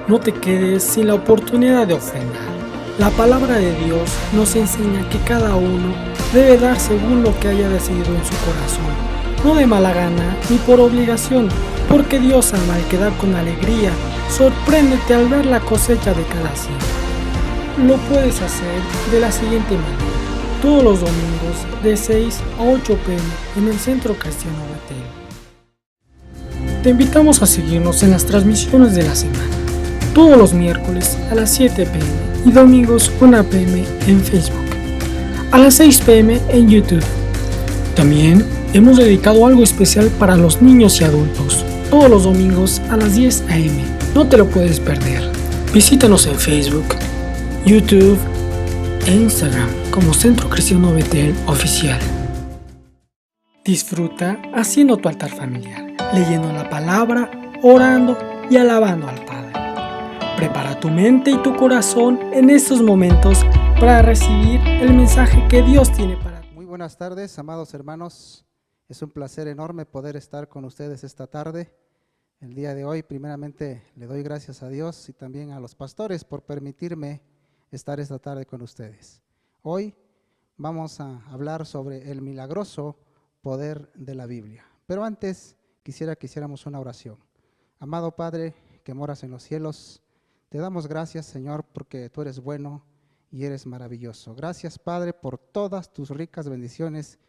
No te quedes sin la oportunidad de ofrendar. La palabra de Dios nos enseña que cada uno debe dar según lo que haya decidido en su corazón, no de mala gana ni por obligación, porque Dios ama al que da con alegría. Sorpréndete al ver la cosecha de cada siembra. Lo puedes hacer de la siguiente manera: todos los domingos de 6 a 8 p.m. en el Centro Cristiano Betel. Te invitamos a seguirnos en las transmisiones de la semana, todos los miércoles a las 7 p.m. y domingos 1 p.m. en Facebook, a las 6 p.m. en YouTube. También hemos dedicado algo especial para los niños y adultos, todos los domingos a las 10 a.m. No te lo puedes perder. Visítanos en Facebook, YouTube e Instagram como Centro Cristiano Betel Oficial. Disfruta haciendo tu altar familiar, leyendo la palabra, orando y alabando al Padre. Prepara tu mente y tu corazón en estos momentos para recibir el mensaje que Dios tiene para ti. Muy buenas tardes, amados hermanos. Es un placer enorme poder estar con ustedes esta tarde. El día de hoy, primeramente, le doy gracias a Dios y también a los pastores por permitirme estar esta tarde con ustedes. Hoy vamos a hablar sobre el milagroso poder de la Biblia. Pero antes, quisiera que hiciéramos una oración. Amado Padre, que moras en los cielos, te damos gracias, Señor, porque tú eres bueno y eres maravilloso. Gracias, Padre, por todas tus ricas bendiciones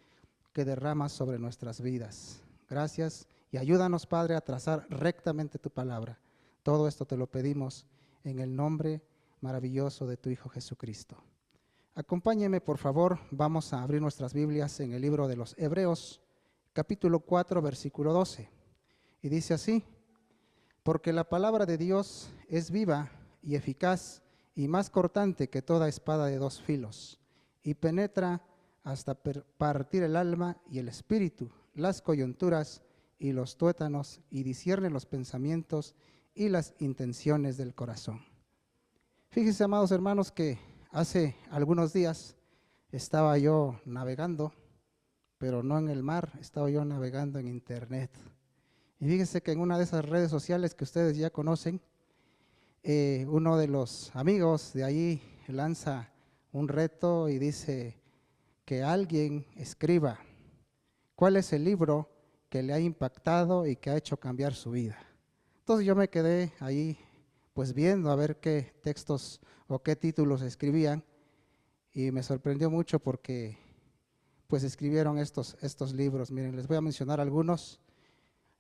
que derramas sobre nuestras vidas. Gracias y ayúdanos, Padre, a trazar rectamente tu palabra. Todo esto te lo pedimos en el nombre maravilloso de tu Hijo Jesucristo. Acompáñeme, por favor, vamos a abrir nuestras Biblias en el libro de los Hebreos, capítulo 4, versículo 12. Y dice así: porque la palabra de Dios es viva y eficaz y más cortante que toda espada de dos filos, y penetra hasta partir el alma y el espíritu, las coyunturas y los tuétanos, y discierne los pensamientos y las intenciones del corazón. Fíjense, amados hermanos, que hace algunos días estaba yo navegando, pero no en el mar, estaba yo navegando en internet. Y fíjense que en una de esas redes sociales que ustedes ya conocen, uno de los amigos de allí lanza un reto y dice que alguien escriba cuál es el libro que le ha impactado y que ha hecho cambiar su vida. Entonces yo me quedé ahí pues viendo a ver qué textos o qué títulos escribían, y me sorprendió mucho porque pues escribieron estos libros. Miren, les voy a mencionar algunos.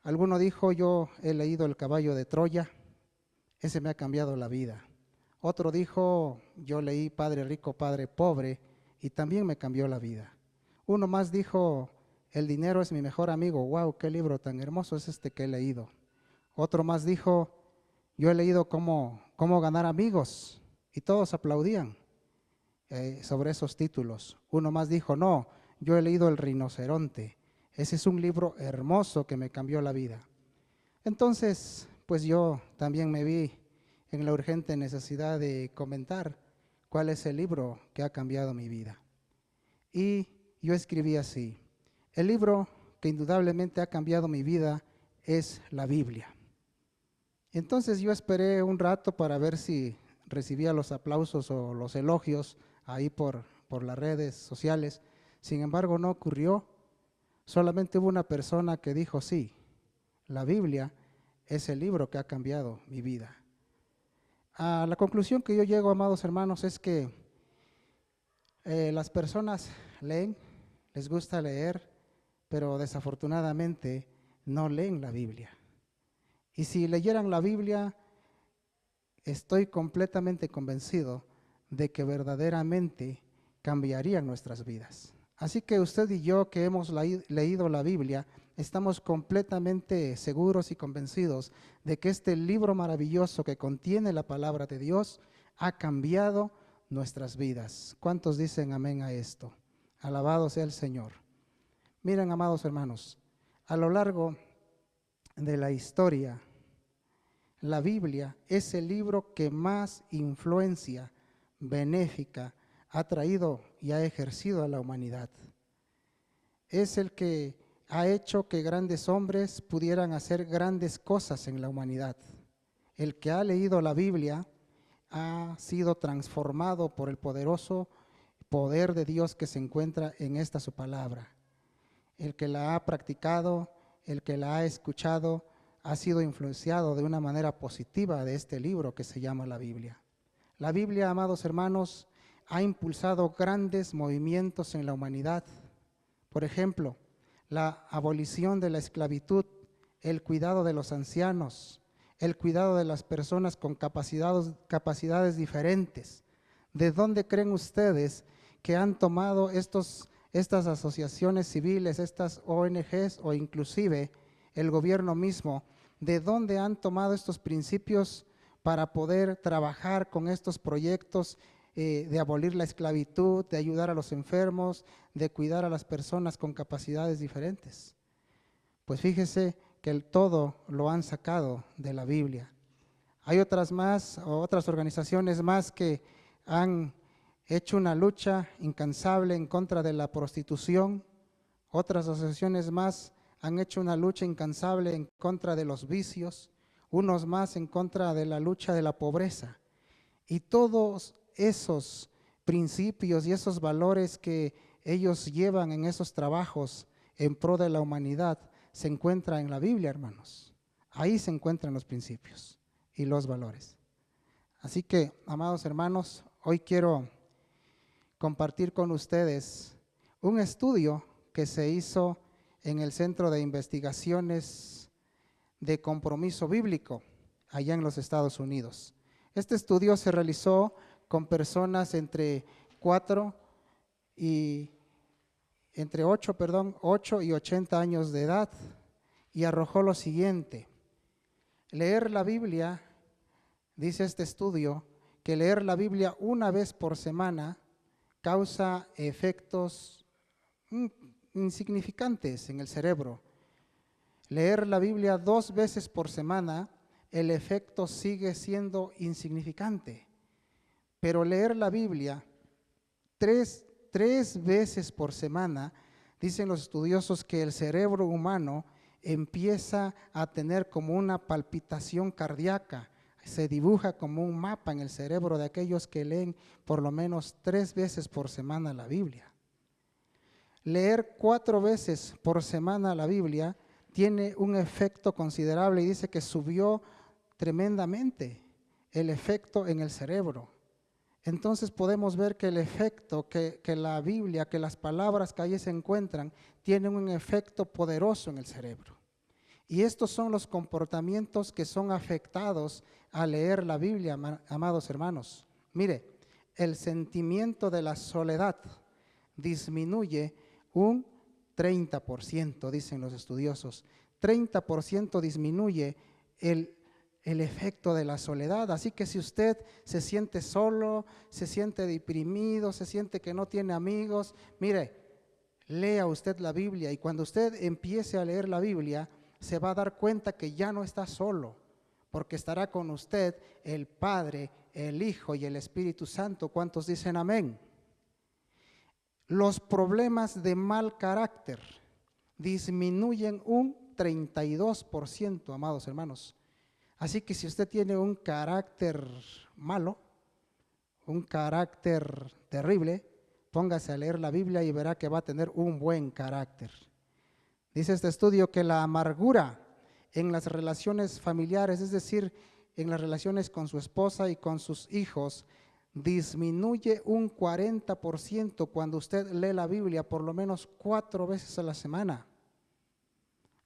Alguno dijo: yo he leído El caballo de Troya, ese me ha cambiado la vida. Otro dijo: yo leí Padre rico, Padre pobre, y también me cambió la vida. Uno más dijo: El dinero es mi mejor amigo. ¡Wow! ¡Qué libro tan hermoso es este que he leído! Otro más dijo: yo he leído cómo ganar amigos, y todos aplaudían sobre esos títulos. Uno más dijo: no, yo he leído El rinoceronte. Ese es un libro hermoso que me cambió la vida. Entonces, pues yo también me vi en la urgente necesidad de comentar cuál es el libro que ha cambiado mi vida. Y yo escribí así: el libro que indudablemente ha cambiado mi vida es la Biblia. Entonces yo esperé un rato para ver si recibía los aplausos o los elogios ahí por las redes sociales. Sin embargo, no ocurrió. Solamente hubo una persona que dijo: sí, la Biblia es el libro que ha cambiado mi vida. A la conclusión que yo llego, amados hermanos, es que las personas leen, les gusta leer, pero desafortunadamente no leen la Biblia. Y si leyeran la Biblia, estoy completamente convencido de que verdaderamente cambiarían nuestras vidas. Así que usted y yo, que hemos leído la Biblia, estamos completamente seguros y convencidos de que este libro maravilloso que contiene la palabra de Dios ha cambiado nuestras vidas. ¿Cuántos dicen amén a esto? Alabado sea el Señor. Miren, amados hermanos, a lo largo de la historia, la Biblia es el libro que más influencia benéfica ha traído y ha ejercido a la humanidad. Es el que ha hecho que grandes hombres pudieran hacer grandes cosas en la humanidad. el que ha leído la Biblia ha sido transformado por el poderoso poder de Dios que se encuentra en esta su palabra. El que la ha practicado, el que la ha escuchado, ha sido influenciado de una manera positiva de este libro que se llama la Biblia. La Biblia, amados hermanos, ha impulsado grandes movimientos en la humanidad. Por ejemplo, la abolición de la esclavitud, el cuidado de los ancianos, el cuidado de las personas con capacidades diferentes. ¿De dónde creen ustedes que han tomado estas asociaciones civiles, estas ONGs o inclusive el gobierno mismo? ¿De dónde han tomado estos principios para poder trabajar con estos proyectos de abolir la esclavitud, de ayudar a los enfermos, de cuidar a las personas con capacidades diferentes? Pues fíjese que todo lo han sacado de la Biblia. Hay otras organizaciones más que han hecho una lucha incansable en contra de la prostitución. Otras asociaciones más han hecho una lucha incansable en contra de los vicios, unos más en contra de la lucha de la pobreza. Y todos esos principios y esos valores que ellos llevan en esos trabajos en pro de la humanidad se encuentran en la Biblia, hermanos. Ahí se encuentran los principios y los valores. Así que, amados hermanos, hoy quiero compartir con ustedes un estudio que se hizo en el Centro de Investigaciones de Compromiso Bíblico, allá en los Estados Unidos. Este estudio se realizó con personas entre 8 y 80 años de edad y arrojó lo siguiente: leer la Biblia, dice este estudio, que leer la Biblia una vez por semana causa efectos insignificantes en el cerebro. Leer la Biblia 2 veces por semana, el efecto sigue siendo insignificante. Pero leer la Biblia tres veces por semana, dicen los estudiosos que el cerebro humano empieza a tener como una palpitación cardíaca. Se dibuja como un mapa en el cerebro de aquellos que leen por lo menos 3 veces por semana la Biblia. Leer 4 veces por semana la Biblia tiene un efecto considerable y dice que subió tremendamente el efecto en el cerebro. Entonces podemos ver que el efecto que la Biblia, que las palabras que allí se encuentran, tienen un efecto poderoso en el cerebro. Y estos son los comportamientos que son afectados al leer la Biblia, amados hermanos. Mire, el sentimiento de la soledad disminuye un 30%, dicen los estudiosos. 30% disminuye el efecto de la soledad. Así que si usted se siente solo, se siente deprimido, se siente que no tiene amigos, mire, lea usted la Biblia, y cuando usted empiece a leer la Biblia, se va a dar cuenta que ya no está solo, porque estará con usted el Padre, el Hijo y el Espíritu Santo. ¿Cuántos dicen amén? Los problemas de mal carácter disminuyen un 32%, amados hermanos. Así que si usted tiene un carácter malo, un carácter terrible, póngase a leer la Biblia y verá que va a tener un buen carácter. Dice este estudio que la amargura en las relaciones familiares, es decir, en las relaciones con su esposa y con sus hijos, disminuye un 40% cuando usted lee la Biblia por lo menos 4 veces a la semana.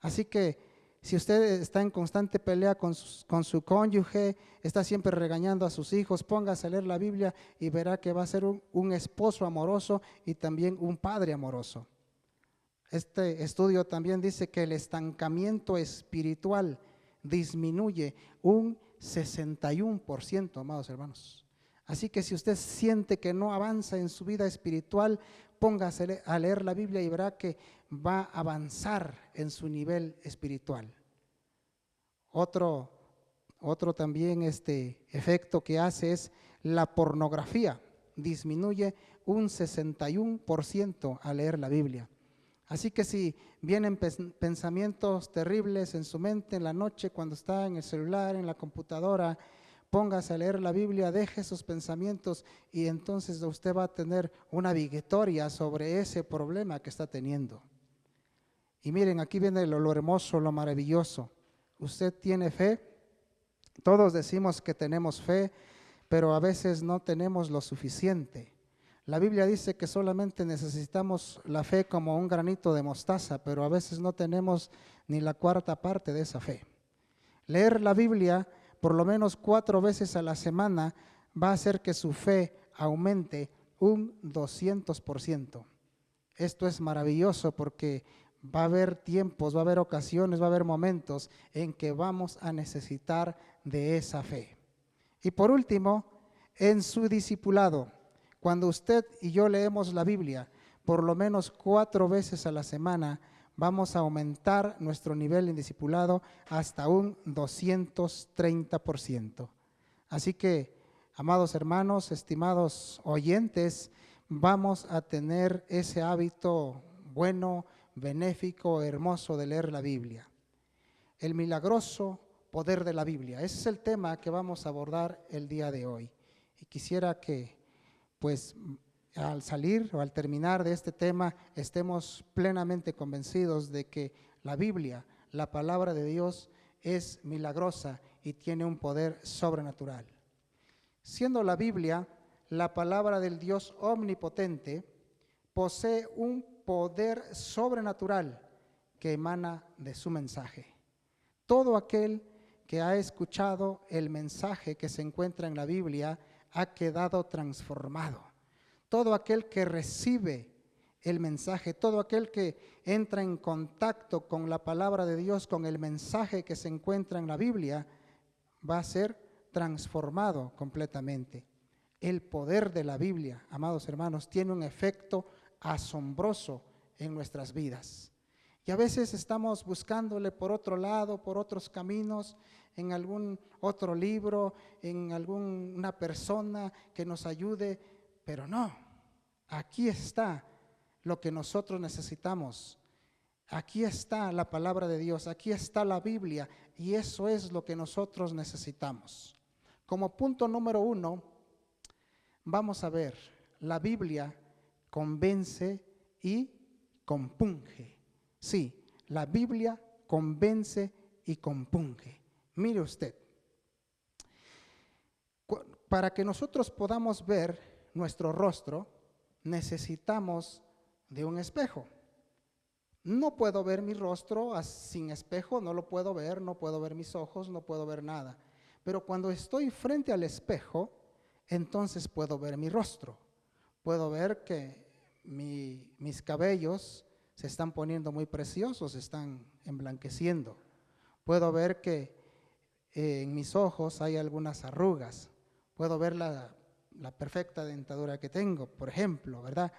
Así que si usted está en constante pelea con su cónyuge, está siempre regañando a sus hijos, póngase a leer la Biblia y verá que va a ser un esposo amoroso y también un padre amoroso. Este estudio también dice que el estancamiento espiritual disminuye un 61%, amados hermanos. Así que si usted siente que no avanza en su vida espiritual, póngase a leer la Biblia y verá que va a avanzar en su nivel espiritual. Otro también efecto que hace es la pornografía. Disminuye un 61% al leer la Biblia. Así que si vienen pensamientos terribles en su mente en la noche, cuando está en el celular, en la computadora, póngase a leer la Biblia, deje esos pensamientos y entonces usted va a tener una victoria sobre ese problema que está teniendo. Y miren, aquí viene lo hermoso, lo maravilloso. ¿Usted tiene fe? Todos decimos que tenemos fe, pero a veces no tenemos lo suficiente. La Biblia dice que solamente necesitamos la fe como un granito de mostaza, pero a veces no tenemos ni la cuarta parte de esa fe. Leer la Biblia por lo menos 4 veces a la semana va a hacer que su fe aumente un 200%. Esto es maravilloso porque va a haber tiempos, va a haber ocasiones, va a haber momentos en que vamos a necesitar de esa fe. Y por último, en su discipulado, cuando usted y yo leemos la Biblia por lo menos 4 veces a la semana, vamos a aumentar nuestro nivel en discipulado hasta un 230%. Así que, amados hermanos, estimados oyentes, vamos a tener ese hábito bueno, benéfico, hermoso de leer la Biblia. El milagroso poder de la Biblia. Ese es el tema que vamos a abordar el día de hoy. Y quisiera que, pues, al salir o al terminar de este tema, estemos plenamente convencidos de que la Biblia, la palabra de Dios, es milagrosa y tiene un poder sobrenatural. Siendo la Biblia la palabra del Dios omnipotente, posee un poder sobrenatural que emana de su mensaje. Todo aquel que ha escuchado el mensaje que se encuentra en la Biblia ha quedado transformado. Todo aquel que recibe el mensaje, todo aquel que entra en contacto con la palabra de Dios, con el mensaje que se encuentra en la Biblia, va a ser transformado completamente. El poder de la Biblia, amados hermanos, tiene un efecto asombroso en nuestras vidas. Y a veces estamos buscándole por otro lado, por otros caminos, en algún otro libro, en alguna persona que nos ayude, pero no, aquí está lo que nosotros necesitamos. Aquí está la palabra de Dios, aquí está la Biblia, y eso es lo que nosotros necesitamos. Como punto número 1, vamos a ver, la Biblia convence y compunge. Sí, la Biblia convence y compunge. Mire usted, para que nosotros podamos ver nuestro rostro, necesitamos de un espejo. No puedo ver mi rostro sin espejo, no lo puedo ver, no puedo ver mis ojos, no puedo ver nada. Pero cuando estoy frente al espejo, entonces puedo ver mi rostro. Puedo ver que mis cabellos se están poniendo muy preciosos, se están emblanqueciendo. Puedo ver que en mis ojos hay algunas arrugas. Puedo ver la perfecta dentadura que tengo, por ejemplo, ¿verdad?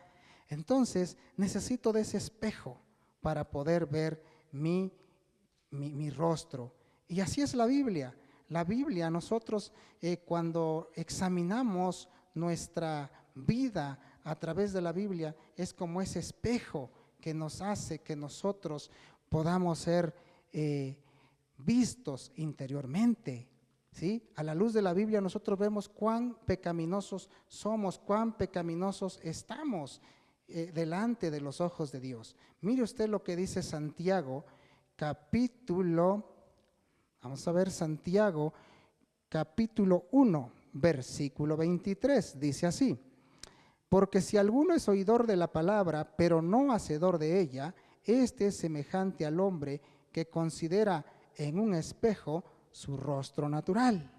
Entonces necesito de ese espejo para poder ver mi rostro. Y así es la Biblia. La Biblia, nosotros cuando examinamos nuestra vida a través de la Biblia, es como ese espejo que nos hace que nosotros podamos ser vistos interiormente, ¿sí? A la luz de la Biblia nosotros vemos cuán pecaminosos somos, cuán pecaminosos estamos delante de los ojos de Dios. Mire usted lo que dice Santiago, vamos a ver Santiago, capítulo 1, versículo 23, dice así: porque si alguno es oidor de la palabra, pero no hacedor de ella, este es semejante al hombre que considera en un espejo su rostro natural.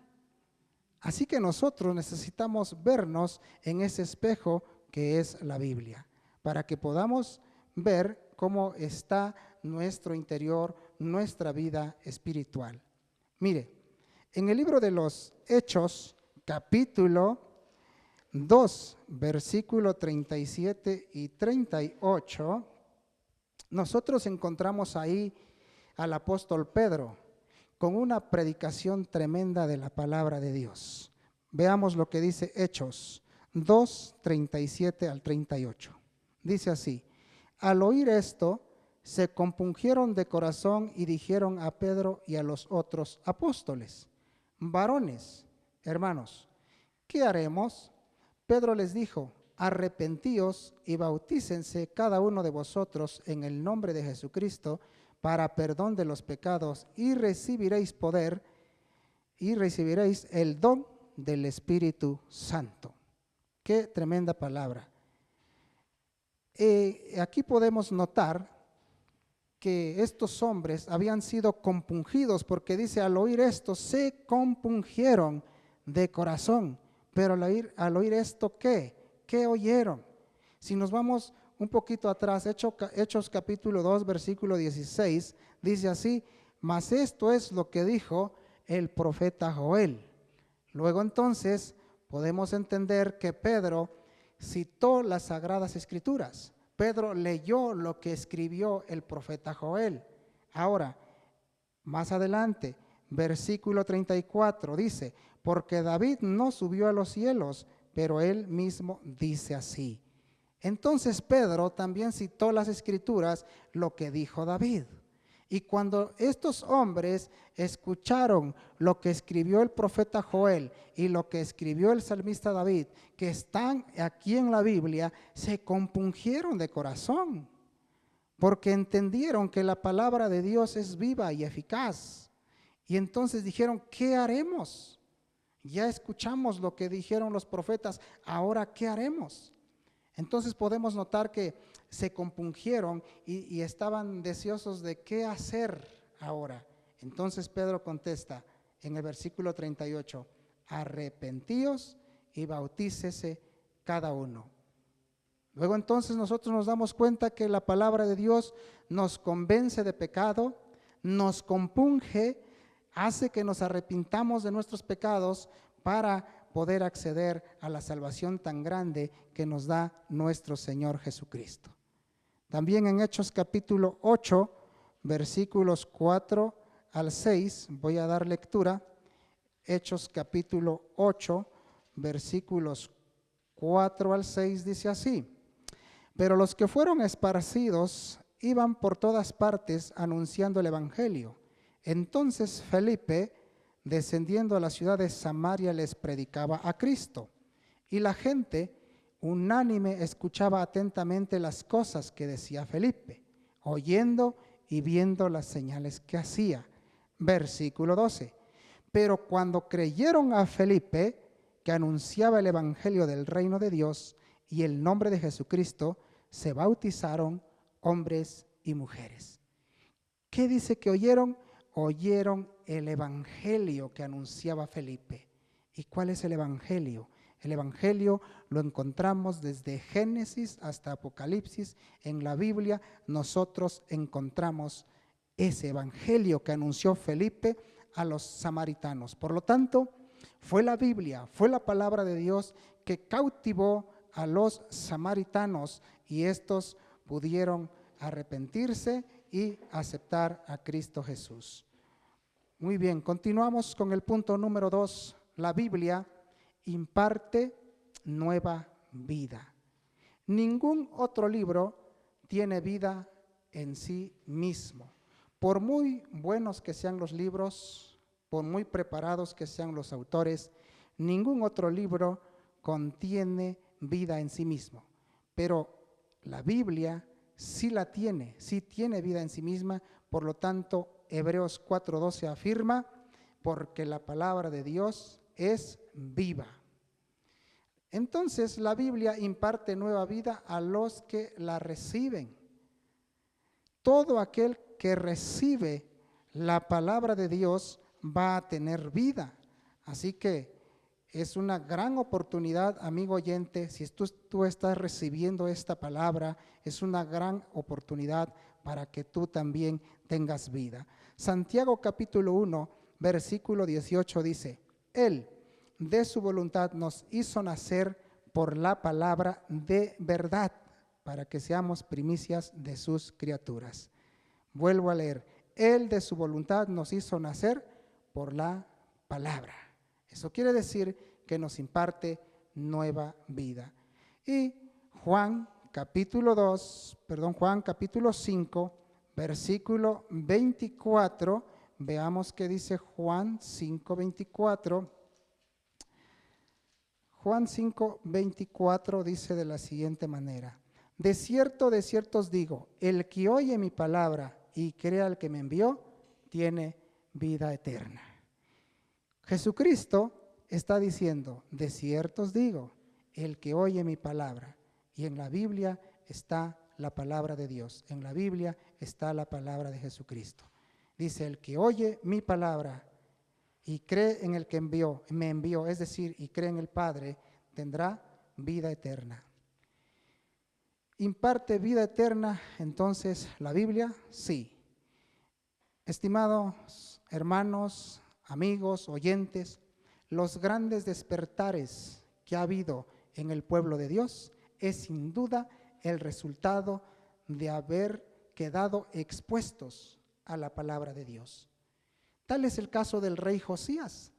Así que nosotros necesitamos vernos en ese espejo que es la Biblia, para que podamos ver cómo está nuestro interior, nuestra vida espiritual. Mire, en el libro de los Hechos, capítulo 2, versículo 37 y 38, nosotros encontramos ahí al apóstol Pedro con una predicación tremenda de la palabra de Dios. Veamos lo que dice Hechos 2, 37 al 38. Dice así: Al oír esto, se compungieron de corazón y dijeron a Pedro y a los otros apóstoles: varones, hermanos, ¿qué haremos? Pedro les dijo: arrepentíos y bautícense cada uno de vosotros en el nombre de Jesucristo para perdón de los pecados, y recibiréis poder y recibiréis el don del Espíritu Santo. Qué tremenda palabra. Aquí podemos notar que estos hombres habían sido compungidos, porque dice: al oír esto se compungieron de corazón. Pero al oír esto, ¿qué oyeron? Si nos vamos un poquito atrás, Hechos capítulo 2, versículo 16, dice así: mas esto es lo que dijo el profeta Joel. Luego entonces podemos entender que Pedro citó las Sagradas Escrituras. Pedro leyó lo que escribió el profeta Joel. Ahora, más adelante, versículo 34 dice: porque David no subió a los cielos, pero él mismo dice así. Entonces Pedro también citó las Escrituras, lo que dijo David. Y cuando estos hombres escucharon lo que escribió el profeta Joel y lo que escribió el salmista David, que están aquí en la Biblia, se compungieron de corazón, porque entendieron que la palabra de Dios es viva y eficaz. Y entonces dijeron: ¿qué haremos? Ya escuchamos lo que dijeron los profetas, ahora ¿qué haremos? Entonces podemos notar que se compungieron y estaban deseosos de qué hacer ahora. Entonces Pedro contesta en el versículo 38: arrepentíos y bautícese cada uno. Luego entonces nosotros nos damos cuenta que la palabra de Dios nos convence de pecado, nos compunge, hace que nos arrepintamos de nuestros pecados para poder acceder a la salvación tan grande que nos da nuestro Señor Jesucristo. También en Hechos capítulo 8, versículos 4 al 6, voy a dar lectura. Hechos capítulo 8, versículos 4 al 6 dice así: pero los que fueron esparcidos iban por todas partes anunciando el evangelio. Entonces Felipe, descendiendo a la ciudad de Samaria, les predicaba a Cristo. Y la gente unánime escuchaba atentamente las cosas que decía Felipe, oyendo y viendo las señales que hacía. Versículo 12. Pero cuando creyeron a Felipe, que anunciaba el evangelio del reino de Dios y el nombre de Jesucristo, se bautizaron hombres y mujeres. ¿Qué dice que oyeron? Oyeron el evangelio que anunciaba Felipe. ¿Y cuál es el evangelio? El evangelio lo encontramos desde Génesis hasta Apocalipsis. En la Biblia nosotros encontramos ese evangelio que anunció Felipe a los samaritanos. Por lo tanto, fue la Biblia, fue la palabra de Dios que cautivó a los samaritanos, y estos pudieron arrepentirse y aceptar a Cristo Jesús. Muy bien, continuamos con el punto número 2. La Biblia imparte nueva vida. Ningún otro libro tiene vida en sí mismo. Por muy buenos que sean los libros, por muy preparados que sean los autores, ningún otro libro contiene vida en sí mismo. Pero la Biblia sí la tiene, sí tiene vida en sí misma. Por lo tanto, Hebreos 4:12 afirma: porque la palabra de Dios es viva. Entonces la Biblia imparte nueva vida a los que la reciben. Todo aquel que recibe la palabra de Dios va a tener vida. Así que es una gran oportunidad, amigo oyente, si tú estás recibiendo esta palabra, es una gran oportunidad para que tú también tengas vida. Santiago capítulo 1, versículo 18 dice: Él de su voluntad nos hizo nacer por la palabra de verdad, para que seamos primicias de sus criaturas. Vuelvo a leer: Él de su voluntad nos hizo nacer por la palabra. Eso quiere decir que nos imparte nueva vida. Y Juan Juan capítulo 5, versículo 24. Veamos qué dice Juan 5, 24. Juan 5, 24 dice de la siguiente manera: de cierto os digo, el que oye mi palabra y crea al que me envió, tiene vida eterna. Jesucristo está diciendo, de cierto os digo, el que oye mi palabra. Y en la Biblia está la palabra de Dios, en la Biblia está la palabra de Jesucristo. Dice, el que oye mi palabra y cree en el que me envió, es decir, y cree en el Padre, tendrá vida eterna. ¿Imparte vida eterna entonces la Biblia? Sí. Estimados hermanos, amigos, oyentes, los grandes despertares que ha habido en el pueblo de Dios es sin duda el resultado de haber quedado expuestos a la palabra de Dios. Tal es el caso del rey Josías.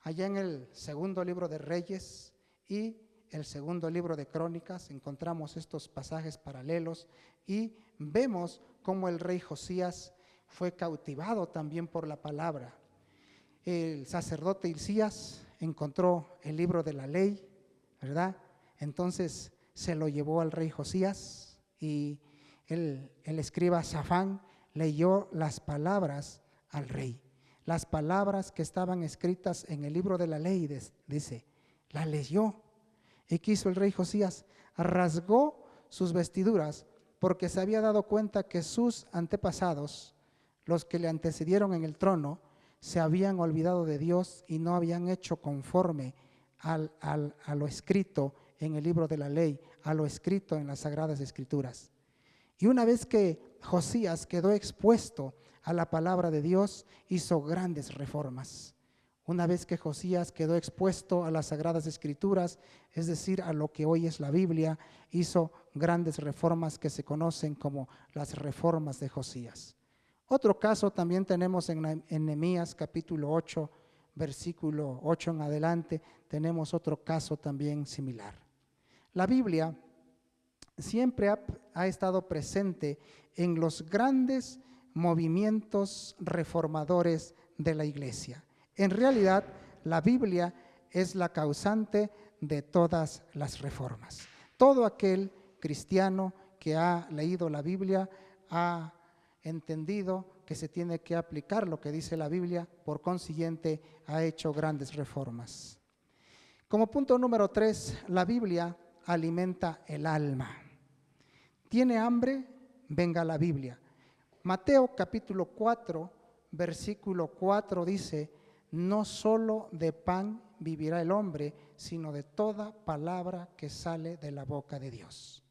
Allá en el segundo libro de Reyes y el segundo libro de Crónicas encontramos estos pasajes paralelos y vemos cómo el rey Josías fue cautivado también por la palabra. El sacerdote Hilcías encontró el libro de la ley, ¿verdad? Entonces se lo llevó al rey Josías y el escriba Safán leyó las palabras al rey. Las palabras que estaban escritas en el libro de la ley, dice, las leyó. ¿Y qué hizo el rey Josías? Rasgó sus vestiduras porque se había dado cuenta que sus antepasados, los que le antecedieron en el trono, se habían olvidado de Dios y no habían hecho conforme a lo escrito en el libro de la ley, a lo escrito en las Sagradas Escrituras. Y una vez que Josías quedó expuesto a la palabra de Dios, hizo grandes reformas. Una vez que Josías quedó expuesto a las Sagradas Escrituras, es decir, a lo que hoy es la Biblia, hizo grandes reformas que se conocen como las reformas de Josías. Otro caso también tenemos en Nehemías capítulo 8, versículo 8 en adelante, tenemos otro caso también similar. La Biblia siempre ha estado presente en los grandes movimientos reformadores de la iglesia. En realidad, la Biblia es la causante de todas las reformas. Todo aquel cristiano que ha leído la Biblia ha entendido que se tiene que aplicar lo que dice la Biblia, por consiguiente ha hecho grandes reformas. Como punto número 3, la Biblia alimenta el alma. ¿Tiene hambre? Venga a la Biblia. Mateo capítulo 4, versículo 4 dice, no solo de pan vivirá el hombre, sino de toda palabra que sale de la boca de Dios.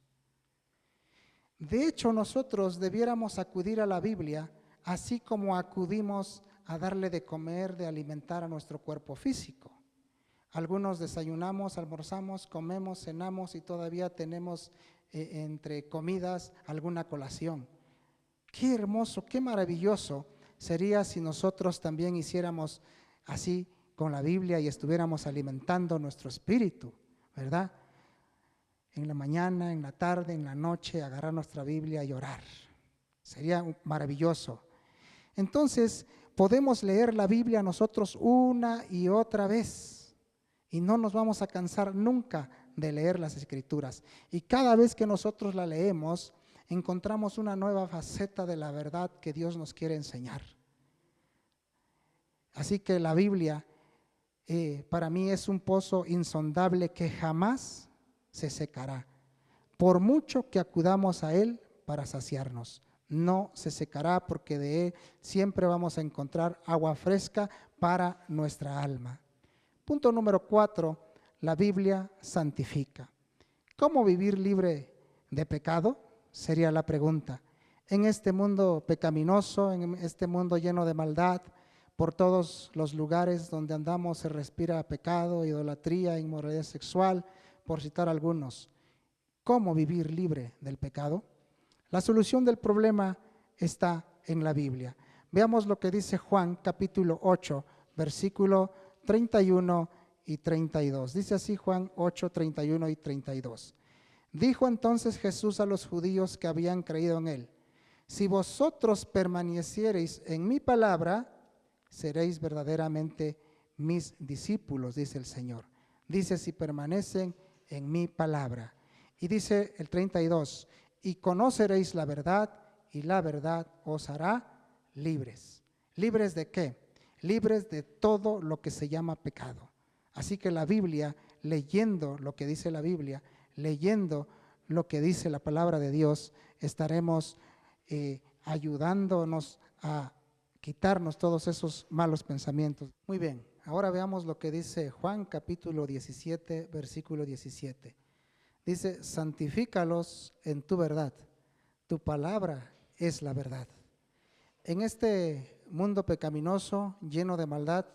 De hecho, nosotros debiéramos acudir a la Biblia, así como acudimos a darle de comer, de alimentar a nuestro cuerpo físico. Algunos desayunamos, almorzamos, comemos, cenamos y todavía tenemos entre comidas alguna colación. Qué hermoso, qué maravilloso sería si nosotros también hiciéramos así con la Biblia y estuviéramos alimentando nuestro espíritu, ¿verdad? En la mañana, en la tarde, en la noche, agarrar nuestra Biblia y orar. Sería maravilloso. Entonces, podemos leer la Biblia nosotros una y otra vez y no nos vamos a cansar nunca de leer las Escrituras. Y cada vez que nosotros la leemos, encontramos una nueva faceta de la verdad que Dios nos quiere enseñar. Así que la Biblia para mí es un pozo insondable que jamás se secará. Por mucho que acudamos a él para saciarnos, no se secará porque de él siempre vamos a encontrar agua fresca para nuestra alma. Punto número 4, la Biblia santifica. ¿Cómo vivir libre de pecado? Sería la pregunta. En este mundo pecaminoso, en este mundo lleno de maldad, por todos los lugares donde andamos se respira pecado, idolatría, inmoralidad sexual, por citar algunos. ¿Cómo vivir libre del pecado? La solución del problema está en la Biblia. Veamos lo que dice Juan capítulo 8, versículo 31 y 32. Dice así Juan 8, 31 y 32. Dijo entonces Jesús a los judíos que habían creído en él: si vosotros permaneciereis en mi palabra, seréis verdaderamente mis discípulos, dice el Señor. Dice, si permanecen en mi palabra. Y dice el 32, y conoceréis la verdad, y la verdad os hará libres. ¿Libres de qué? Libres de todo lo que se llama pecado. Así que la Biblia, leyendo lo que dice la Biblia, leyendo lo que dice la palabra de Dios, estaremos ayudándonos a quitarnos todos esos malos pensamientos. Muy bien, ahora veamos lo que dice Juan capítulo 17, versículo 17. Dice, santifícalos en tu verdad, tu palabra es la verdad. En este mundo pecaminoso, lleno de maldad,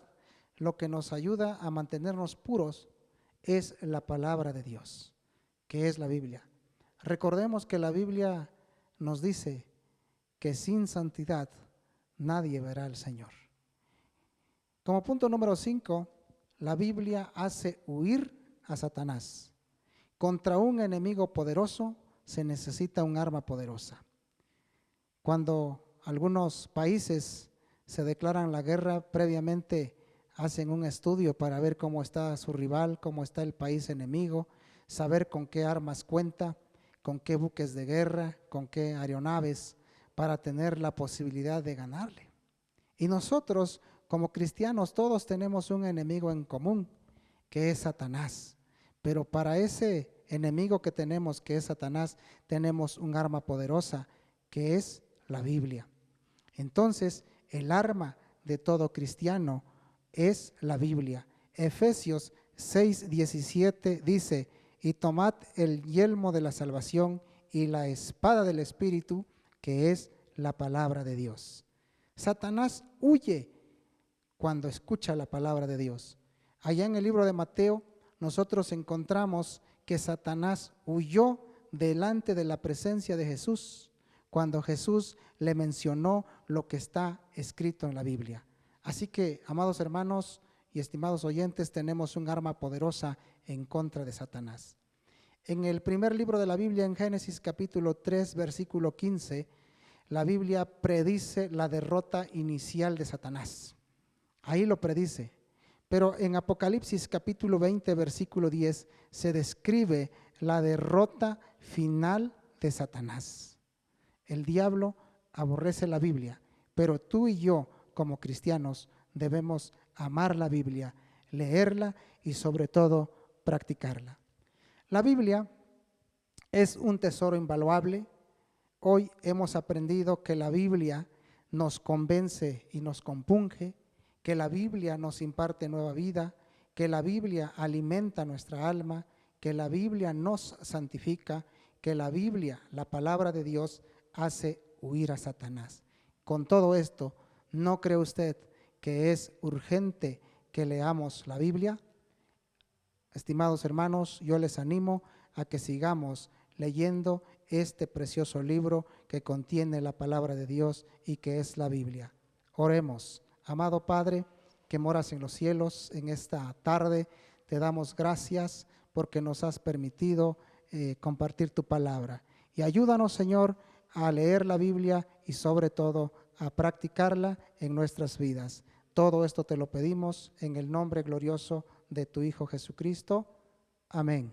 lo que nos ayuda a mantenernos puros es la palabra de Dios, que es la Biblia. Recordemos que la Biblia nos dice que sin santidad nadie verá al Señor. Como punto número 5, la Biblia hace huir a Satanás. Contra un enemigo poderoso se necesita un arma poderosa. Cuando algunos países se declaran la guerra, previamente hacen un estudio para ver cómo está su rival, cómo está el país enemigo, saber con qué armas cuenta, con qué buques de guerra, con qué aeronaves, para tener la posibilidad de ganarle. Y nosotros, como cristianos, todos tenemos un enemigo en común, que es Satanás. Pero para ese enemigo que tenemos, que es Satanás, tenemos un arma poderosa, que es la Biblia. Entonces, el arma de todo cristiano es la Biblia. Efesios 6:17 dice, y tomad el yelmo de la salvación y la espada del Espíritu, que es la palabra de Dios. Satanás huye cuando escucha la palabra de Dios. Allá en el libro de Mateo, nosotros encontramos que Satanás huyó delante de la presencia de Jesús, cuando Jesús le mencionó lo que está escrito en la Biblia. Así que, amados hermanos y estimados oyentes, tenemos un arma poderosa en contra de Satanás. En el primer libro de la Biblia, en Génesis capítulo 3, versículo 15, la Biblia predice la derrota inicial de Satanás. Ahí lo predice. Pero en Apocalipsis capítulo 20, versículo 10, se describe la derrota final de Satanás. El diablo aborrece la Biblia, pero tú y yo, como cristianos, debemos amar la Biblia, leerla y sobre todo practicarla. La Biblia es un tesoro invaluable. Hoy hemos aprendido que la Biblia nos convence y nos compunge, que la Biblia nos imparte nueva vida, que la Biblia alimenta nuestra alma, que la Biblia nos santifica, que la Biblia, la palabra de Dios, hace huir a Satanás. Con todo esto, ¿no cree usted que es urgente que leamos la Biblia? Estimados hermanos, yo les animo a que sigamos leyendo este precioso libro que contiene la palabra de Dios y que es la Biblia. Oremos. Amado Padre, que moras en los cielos, en esta tarde te damos gracias porque nos has permitido compartir tu palabra. Y ayúdanos, Señor, a leer la Biblia y sobre todo a practicarla en nuestras vidas. Todo esto te lo pedimos en el nombre glorioso de tu Hijo Jesucristo. Amén.